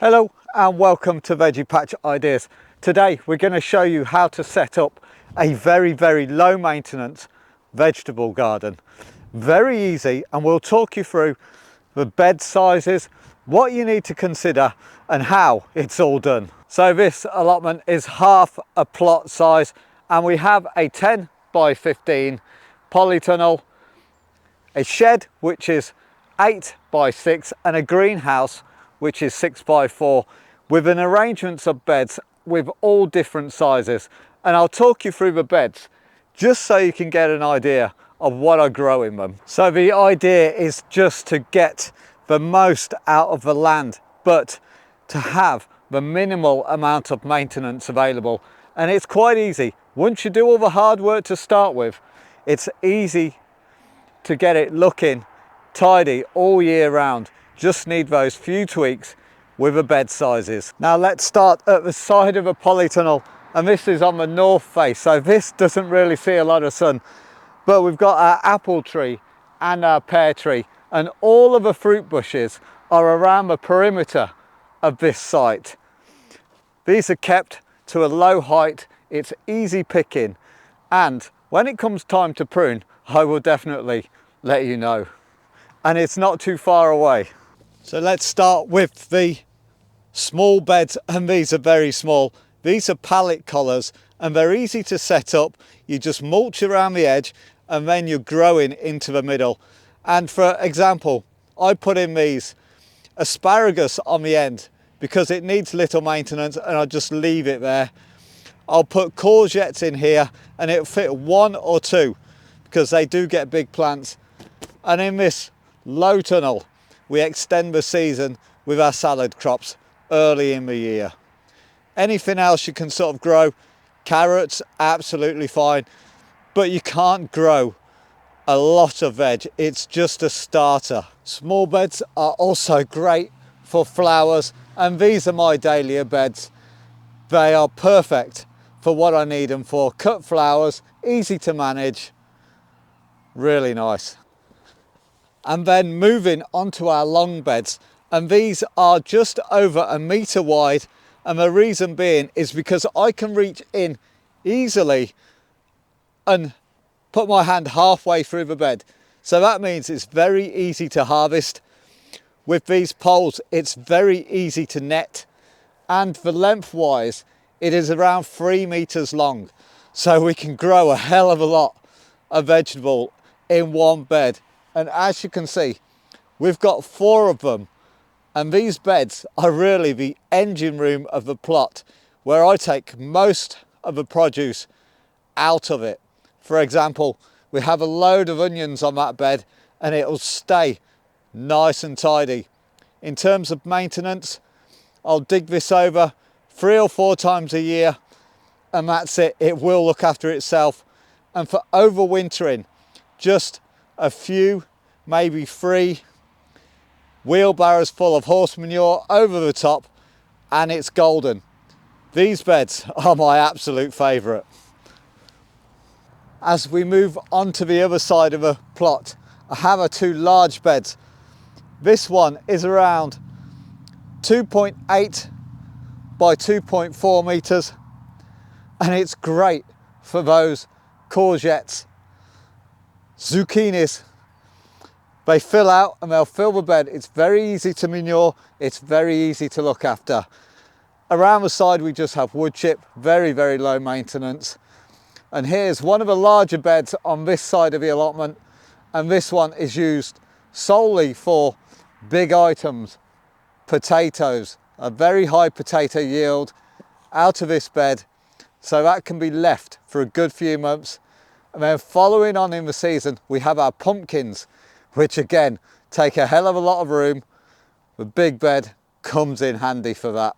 Hello and welcome to Veggie Patch Ideas. Today we're going to show you how to set up a very low maintenance vegetable garden. Very easy, and we'll talk you through the bed sizes, what you need to consider and how it's all done. So this allotment is half a plot size and we have a 10 by 15 polytunnel, a shed which is 8 by 6 and a greenhouse which is 6 by 4 with an arrangement of beds with all different sizes. And I'll talk you through the beds just so you can get an idea of what I grow in them. So the idea is just to get the most out of the land, but to have the minimal amount of maintenance available. And it's quite easy. Once you do all the hard work to start with, it's easy to get it looking tidy all year round. Just need those few tweaks with the bed sizes. Now let's start at the side of a polytunnel, and this is on the north face, so this doesn't really see a lot of sun, but we've got our apple tree and our pear tree, and all of the fruit bushes are around the perimeter of this site. These are kept to a low height, it's easy picking, and when it comes time to prune, I will definitely let you know. And it's not too far away. So let's start with the small beds, and these are very small. These are pallet collars and they're easy to set up. You just mulch around the edge and then you're growing into the middle. And for example, I put in these asparagus on the end because it needs little maintenance and I just leave it there. I'll put courgettes in here and it'll fit one or two because they do get big plants. And in this low tunnel, we extend the season with our salad crops early in the year. Anything else you can sort of grow, carrots, absolutely fine, but you can't grow a lot of veg. It's just a starter. Small beds are also great for flowers, and these are my dahlia beds. They are perfect for what I need them for. Cut flowers, easy to manage, really nice. And then moving onto our long beds, and these are just over 1 meter wide, and the reason being is because I can reach in easily and put my hand halfway through the bed. So that means it's very easy to harvest. With these poles, it's very easy to net, and the lengthwise it is around 3 meters long, so we can grow a hell of a lot of vegetable in one bed. And as you can see, we've got 4 of them, and these beds are really the engine room of the plot where I take most of the produce out of it. For example, we have a load of onions on that bed and it'll stay nice and tidy. In terms of maintenance, I'll dig this over 3 or 4 times a year and that's it. It will look after itself. And for overwintering, just a few, maybe 3 wheelbarrows full of horse manure over the top and it's golden. These beds are my absolute favourite. As we move on to the other side of the plot, I have 2 large beds. This one is around 2.8 by 2.4 meters and it's great for those courgettes, zucchinis. They fill out and they'll fill the bed. It's very easy to manure, it's very easy to look after. Around the side we just have wood chip, very low maintenance. And here's one of the larger beds on this side of the allotment, and this one is used solely for big items. Potatoes, a very high potato yield out of this bed, so that can be left for a good few months. And then following on in the season, we have our pumpkins, which again, take a hell of a lot of room. The big bed comes in handy for that.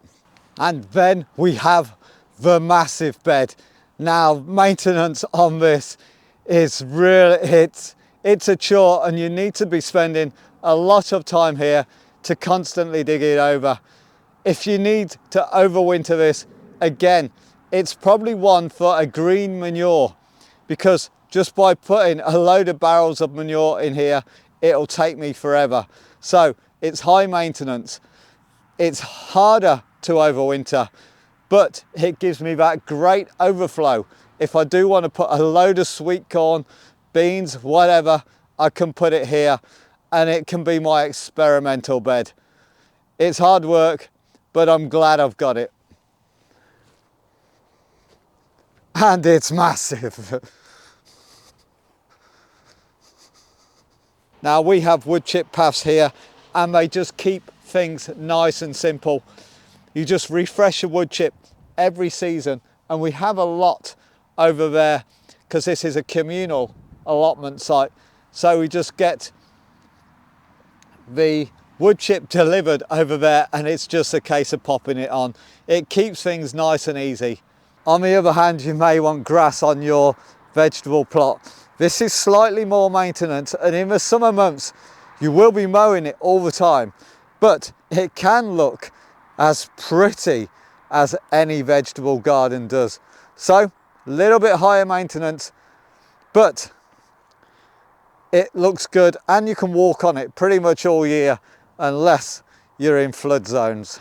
And then we have the massive bed. Now, maintenance on this is really, it's a chore and you need to be spending a lot of time here to constantly dig it over. If you need to overwinter this, again, it's probably one for a green manure, because just by putting a load of barrels of manure in here, it'll take me forever. So it's high maintenance. It's harder to overwinter, but it gives me that great overflow. If I do want to put a load of sweet corn, beans, whatever, I can put it here and it can be my experimental bed. It's hard work, but I'm glad I've got it. And it's massive. Now we have wood chip paths here and they just keep things nice and simple. You just refresh a wood chip every season, and we have a lot over there because this is a communal allotment site. So we just get the wood chip delivered over there and it's just a case of popping it on. It keeps things nice and easy. On the other hand, you may want grass on your vegetable plot. This is slightly more maintenance, and in the summer months you will be mowing it all the time, but it can look as pretty as any vegetable garden does. So a little bit higher maintenance, but it looks good and you can walk on it pretty much all year unless you're in flood zones.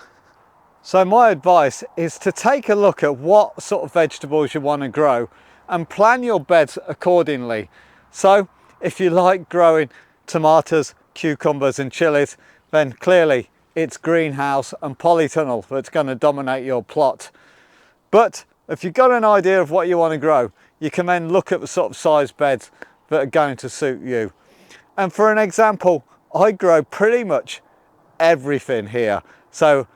So my advice is to take a look at what sort of vegetables you want to grow and plan your beds accordingly. So if you like growing tomatoes, cucumbers and chilies, then clearly it's greenhouse and polytunnel that's going to dominate your plot. But if you've got an idea of what you want to grow, you can then look at the sort of size beds that are going to suit you. And for an example, I grow pretty much everything here. So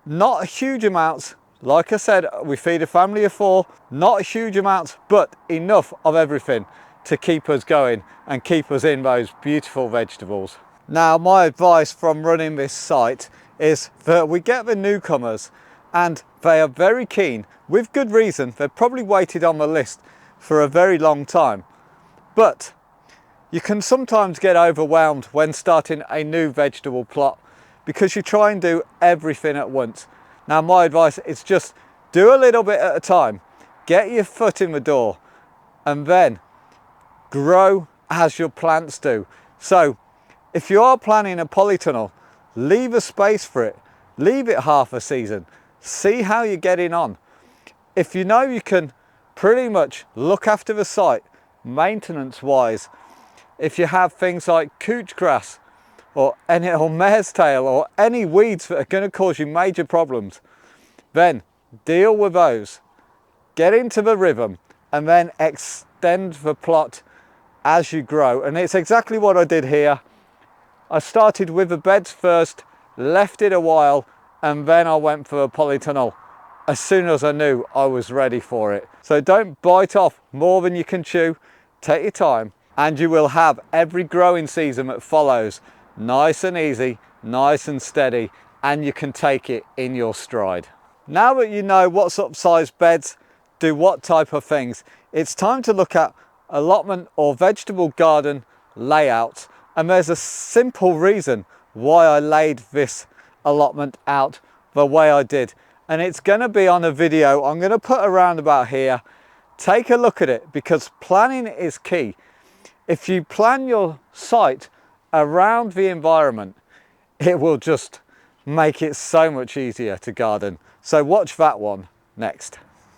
not huge amounts. Like I said, we feed a family of 4, not huge amounts, but enough of everything to keep us going and keep us in those beautiful vegetables. Now, my advice from running this site is that we get the newcomers and they are very keen, with good reason. They've probably waited on the list for a very long time, but you can sometimes get overwhelmed when starting a new vegetable plot because you try and do everything at once. Now my advice is just do a little bit at a time, get your foot in the door and then grow as your plants do. So if you are planning a polytunnel, leave a space for it, leave it half a season, see how you're getting on. If you know you can pretty much look after the site maintenance wise, if you have things like couch grass or mare's tail or any weeds that are going to cause you major problems, then deal with those, get into the rhythm and then extend the plot as you grow. And it's exactly what I did here. I started with the beds first, left it a while, and then I went for a polytunnel as soon as I knew I was ready for it. So don't bite off more than you can chew, take your time, and you will have every growing season that follows nice and easy, nice and steady, and you can take it in your stride. Now that you know what sort of size beds do what type of things, it's time to look at allotment or vegetable garden layouts. And there's a simple reason why I laid this allotment out the way I did. And it's going to be on a video I'm going to put around about here. Take a look at it because planning is key. If you plan your site around the environment, it will just make it so much easier to garden. So watch that one next.